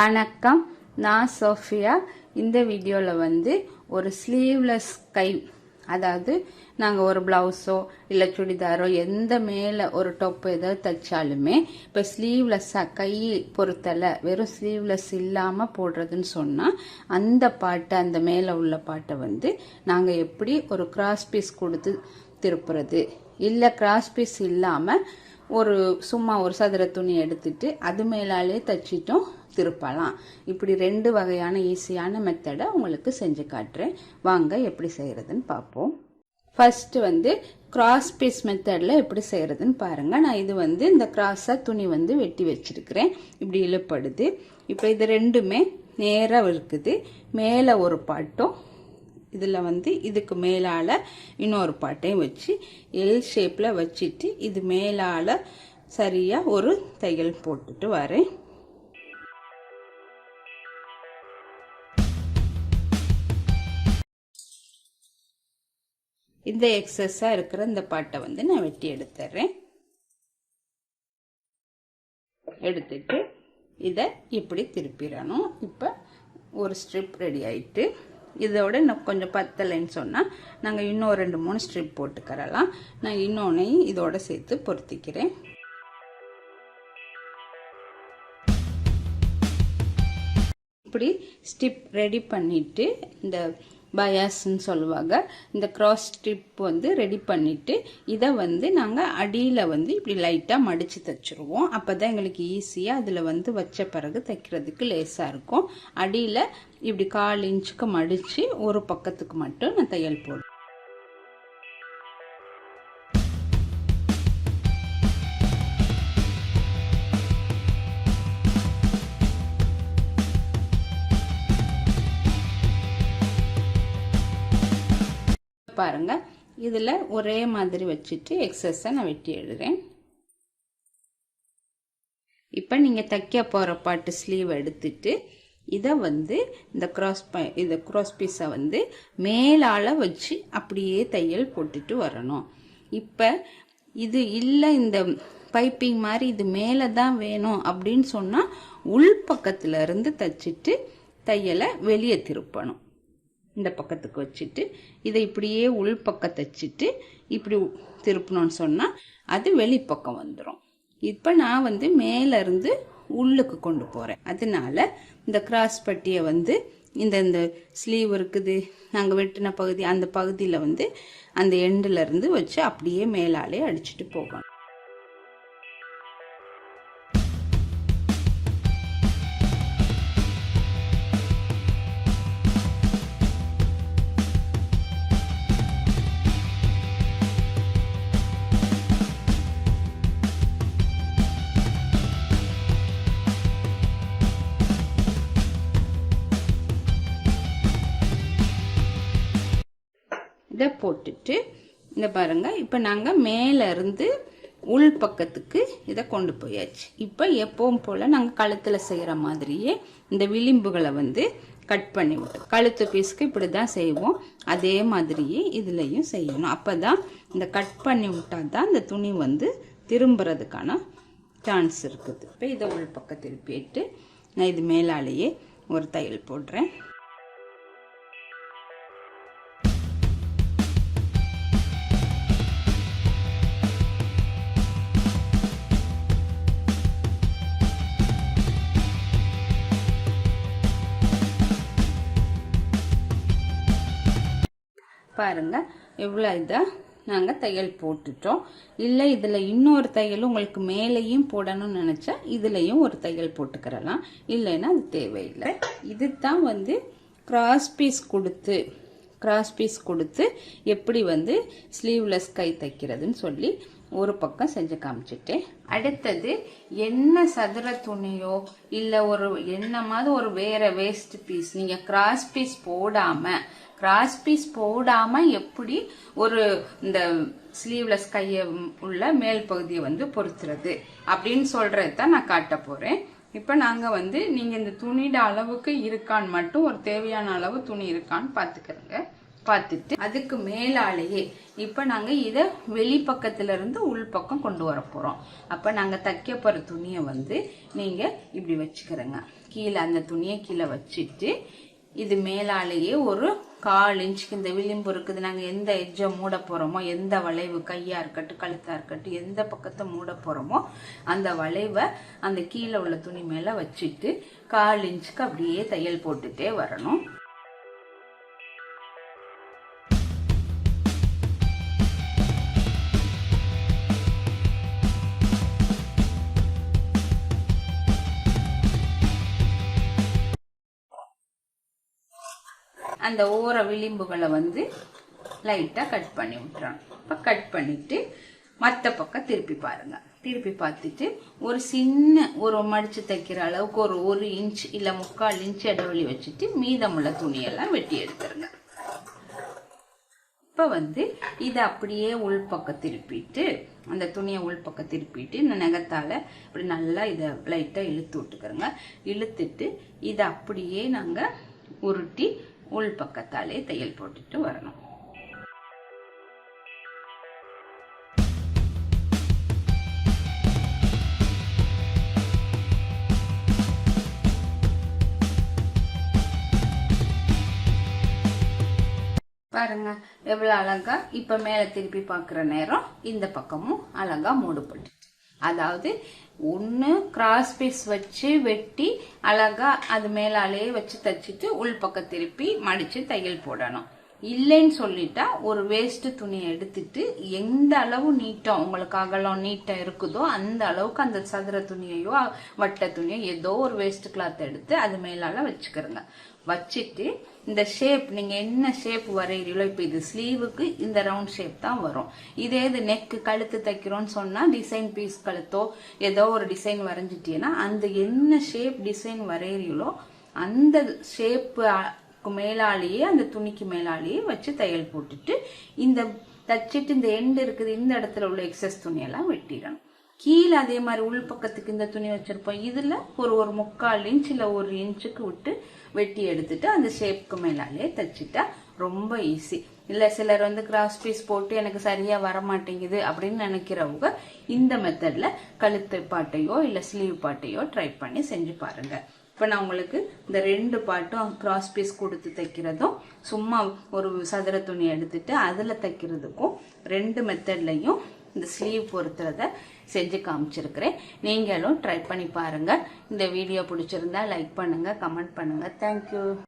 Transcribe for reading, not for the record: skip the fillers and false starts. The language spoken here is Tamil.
வணக்கம், நான் சோஃபியா. இந்த வீடியோவில் வந்து ஒரு ஸ்லீவ்லெஸ் கை, அதாவது நாங்கள் ஒரு ப்ளவுஸோ இல்லை சுடிதாரோ எந்த மேலே ஒரு டொப்பு ஏதாவது தைச்சாலுமே இப்போ ஸ்லீவ்லெஸ்ஸாக கை பொறுத்தலை வெறும் ஸ்லீவ்லெஸ் இல்லாமல் போடுறதுன்னு சொன்னால் அந்த பாட்டை, அந்த மேலே உள்ள பாட்டை வந்து நாங்கள் எப்படி ஒரு கிராஸ் பீஸ் கொடுத்து திருப்புறது, இல்லை கிராஸ் பீஸ் இல்லாமல் சும்மா ஒரு சதுர துணி எடுத்துட்டு அது மேலாலே தைச்சிட்டும் திருப்பலாம். இப்படி ரெண்டு வகையான ஈஸியான மெத்தடை உங்களுக்கு செஞ்சு காட்டுறேன். வாங்க எப்படி செய்யறதுன்னு பார்ப்போம். ஃபர்ஸ்ட் வந்து கிராஸ் பீஸ் மெத்தடில் எப்படி செய்யறதுன்னு பாருங்க. நான் இது வந்து இந்த கிராஸாக துணி வந்து வெட்டி வச்சிருக்கிறேன். இப்படி இழுப்படுது. இப்போ இது ரெண்டுமே நேராக இருக்குது. மேலே ஒரு பாட்டும் இதில் வந்து இதுக்கு மேலால் இன்னொரு பாட்டையும் வச்சு எல் ஷேப்பில் வச்சுட்டு இது மேலால் சரியாக ஒரு தையல் போட்டுட்டு வரேன். இந்த எக்ஸஸாக இருக்கிற இந்த பாட்டை வந்து நான் வெட்டி எடுத்துறேன். எடுத்துட்டு இதை இப்படி திருப்பிடணும். இப்போ ஒரு ஸ்ட்ரிப் ரெடி ஆயிட்டு, இதோட இன்னும் கொஞ்சம் பத்தலைன்னு சொன்னால் நாங்கள் இன்னும் 2-3 ஸ்ட்ரிப் போட்டுக்கிறலாம். நான் இன்னொன்னையும் இதோட சேர்த்து பொருத்திக்கிறேன். இப்படி ஸ்டிப் ரெடி பண்ணிட்டு, இந்த பயாஸ்ன்னு சொல்லுவாங்க, இந்த கிராஸ் ஸ்ட்ரிப் வந்து ரெடி பண்ணிட்டு இதை வந்து நாங்கள் அடியில் வந்து இப்படி லைட்டாக மடித்து தைச்சிருவோம். அப்போ தான் எங்களுக்கு ஈஸியாக அதில் வந்து வச்ச பிறகு தைக்கிறதுக்கு லேசாக இருக்கும். அடியில் இப்படி 1/4 இன்ச்சுக்கு மடித்து ஒரு பக்கத்துக்கு மட்டும் நான் தையல் போடுவேன். பாருங்க, இதுல ஒரே மாதிரி வச்சுட்டு எக்ஸஸை நான் வெட்டி எழுதுறேன். இப்ப நீங்க தைக்க போற பாட்டு ஸ்லீவ் எடுத்துட்டு இதை வந்து இந்த கிராஸ் பீஸை வந்து மேலால வச்சு அப்படியே தையல் போட்டுட்டு வரணும். இப்ப இது இல்லை, இந்த பைப்பிங் மாதிரி இது மேலே தான் வேணும் அப்படின்னு சொன்னா உள் பக்கத்துல இருந்து தைச்சிட்டு தையலை வெளியே திருப்பணும். இந்த பக்கத்துக்கு வச்சுட்டு இதை இப்படியே உள் பக்கம் தைச்சிட்டு இப்படி திருப்பணும்னு சொன்னால் அது வெளிப்பக்கம் வந்துடும். இப்போ நான் வந்து மேலேருந்து உள்ளுக்கு கொண்டு போகிறேன். அதனால இந்த கிராஸ் பட்டியை வந்து இந்த ஸ்லீவ் இருக்குது, நாங்கள் வெட்டின பகுதி, அந்த பகுதியில் வந்து அந்த எண்டில் இருந்து வச்சு அப்படியே மேலாலே அடிச்சுட்டு போகணும். இதை போட்டுட்டு இந்த பாருங்க, இப்போ நாங்கள் மேலே இருந்து உள் பக்கத்துக்கு இதை கொண்டு போயாச்சு. இப்போ எப்பவும் போல் நாங்கள் கழுத்தில் செய்கிற மாதிரியே இந்த விளிம்புகளை வந்து கட் பண்ணி விட்டோம். கழுத்து பீஸுக்கு இப்படி தான் செய்வோம். அதே மாதிரியே இதுலையும் செய்யணும். அப்போ தான் இந்த கட் பண்ணி விட்டால் தான் இந்த துணி வந்து திரும்புறதுக்கான சான்ஸ் இருக்குது. இப்போ இதை உள் பக்கம் திருப்பிட்டு நான் இது மேலாலேயே ஒரு தையல் போடுறேன். பாருங்க, எவ்வளோ இதாக நாங்கள் தையல் போட்டுட்டோம். இல்லை இதில் இன்னொரு தையல் உங்களுக்கு மேலேயும் போடணும்னு நினச்சா இதுலேயும் ஒரு தையல் போட்டுக்கிறலாம். இல்லைன்னா அது தேவையில்லை. இது தான் வந்து கிராஸ் பீஸ் கொடுத்து எப்படி வந்து ஸ்லீவ்லெஸ் கை தைக்கிறதுன்னு சொல்லி ஒரு பக்கம் செஞ்சு காமிச்சிட்டேன். அடுத்தது என்ன சதுர துணியோ இல்லை என்ன மாதிரி ஒரு வேற வேஸ்ட் பீஸ் நீங்கள் கிராஸ் பீஸ் போடாம எப்படி இந்த ஸ்லீவ்லெஸ் கைய உள்ள மேல் பகுதியை வந்து பொறுத்துறது அப்படின்னு சொல்றதுதான் நான் காட்ட போறேன். இப்ப நாங்க வந்து நீங்க இந்த துணியோட அளவுக்கு இருக்கான்னு மட்டும் ஒரு தேவையான அளவு துணி இருக்கான்னு பாத்துக்கிறோங்க. பார்த்துட்டு அதுக்கு மேலாலேயே இப்போ நாங்கள் இதை வெளிப்பக்கத்துல இருந்து உள் பக்கம் கொண்டு வர போகிறோம். அப்போ நாங்கள் தைக்க போகிற துணியை வந்து நீங்கள் இப்படி வச்சுக்கிறோங்க. கீழே அந்த துணியை கீழே வச்சுட்டு இது மேலாலேயே ஒரு 1/4 இன்ச்சுக்கு இந்த விளிம்பு இருக்குது. நாங்கள் எந்த எட்ஜை மூட போகிறோமோ, எந்த வளைவு கையாக இருக்கட்டும் கழுத்தாக இருக்கட்டும் எந்த பக்கத்தை மூட போகிறோமோ அந்த வளைவை அந்த கீழே உள்ள துணி மேலே வச்சுட்டு 1/4 இன்ச்சுக்கு அப்படியே தையல் போட்டுட்டே வரணும். அந்த ஓர விளிம்புகளை வந்து லைட்டாக கட் பண்ணி விட்டுறோம். இப்போ கட் பண்ணிட்டு மற்ற பக்கம் திருப்பி பாருங்க. திருப்பி பார்த்துட்டு ஒரு சின்ன ஒரு மடிச்சு தைக்கிற அளவுக்கு ஒரு 1 இன்ச் இல்லை 3/4 இன்ச் இடைவெளி வச்சுட்டு மீதமுள்ள துணியெல்லாம் வெட்டி எடுத்துருங்க. இப்போ வந்து இதை அப்படியே உள்பக்கம் திருப்பிட்டு அந்த துணியை உள்பக்கம் திருப்பிட்டு இந்த நகத்தால் இப்படி நல்லா இதை லைட்டாக இழுத்து விட்டுக்கிறோங்க. இழுத்துட்டு இதை அப்படியே நாங்கள் உருட்டி உள் பக்கத்தாலே தையல் போட்டுட்டு வரணும். பாருங்க எவ்வளவு அழகா இப்ப மேல திருப்பி பாக்குற நேரம் இந்த பக்கமும் அழகா மூடுபட்டு. அதாவது ஒன்று கிராஸ் பீஸ் வச்சு வெட்டி அழகா அது மேலாலேயே வச்சு தச்சுட்டு உள்பக்கம் திருப்பி மடிச்சு தையல் போடணும். இல்லைன்னு சொல்லிட்டா ஒரு வேஸ்ட் துணியை எடுத்துட்டு எந்த அளவு நீட்டம் உங்களுக்கு அகலம் நீட்டம் இருக்குதோ அந்த அளவுக்கு அந்த சதுர துணியையோ வட்ட துணியோ ஏதோ ஒரு வேஸ்ட் கிளாத் எடுத்து அது மேலால வச்சுக்கிறோங்க. வச்சுட்டு இந்த ஷேப் நீங்க என்ன ஷேப் வரைகிறீங்களோ, இப்ப இது ஸ்லீவுக்கு இந்த ரவுண்ட் ஷேப் தான் வரும். இதே இது நெக்கு கழுத்து தைக்கிறோம்னு சொன்னா டிசைன் பீஸ் கழுத்தோ ஏதோ ஒரு டிசைன் வரைஞ்சிட்டீங்கன்னா அந்த என்ன ஷேப் டிசைன் வரைகிறீங்களோ அந்த ஷேப் மேலாலேயே அந்த துணிக்கு மேலாலேயே வச்சு தையல் போட்டுட்டு இந்த தச்சிட்டு இந்த எண்டு இருக்குது இந்த இடத்துல உள்ள எக்ஸஸ் துணியெல்லாம் வெட்டிடணும். கீழே அதே மாதிரி உள் பக்கத்துக்கு இந்த துணி வச்சிருப்போம். இதுல ஒரு 3/4 இன்ச் இல்ல 1 இன்ச்சுக்கு விட்டு வெட்டி எடுத்துட்டு அந்த ஷேப்புக்கு மேலாலே தச்சுட்டா ரொம்ப ஈஸி. இல்ல சிலர் வந்து கிராஸ் பீஸ் போட்டு எனக்கு சரியா வர மாட்டேங்குது அப்படின்னு நினைக்கிறவங்க இந்த மெத்தட்ல கழுத்து பாட்டையோ இல்ல ஸ்லீவ் பாட்டையோ ட்ரை பண்ணி செஞ்சு பாருங்க. இப்ப நான் உங்களுக்கு இந்த 2 பாட்டும் கிராஸ் பீஸ் கொடுத்து தைக்கிறதும் சும்மா ஒரு சதுர துணி எடுத்துட்டு அதுல தைக்கிறதுக்கும் 2 மெத்தட்லையும் இந்த ஸ்லீவ் பொறுத்துறத செஞ்சு காமிச்சிருக்கிறேன். நீங்களும் ட்ரை பண்ணி பாருங்க. இந்த வீடியோ பிடிச்சிருந்தா லைக் பண்ணுங்க, கமெண்ட் பண்ணுங்க. தேங்க்யூ.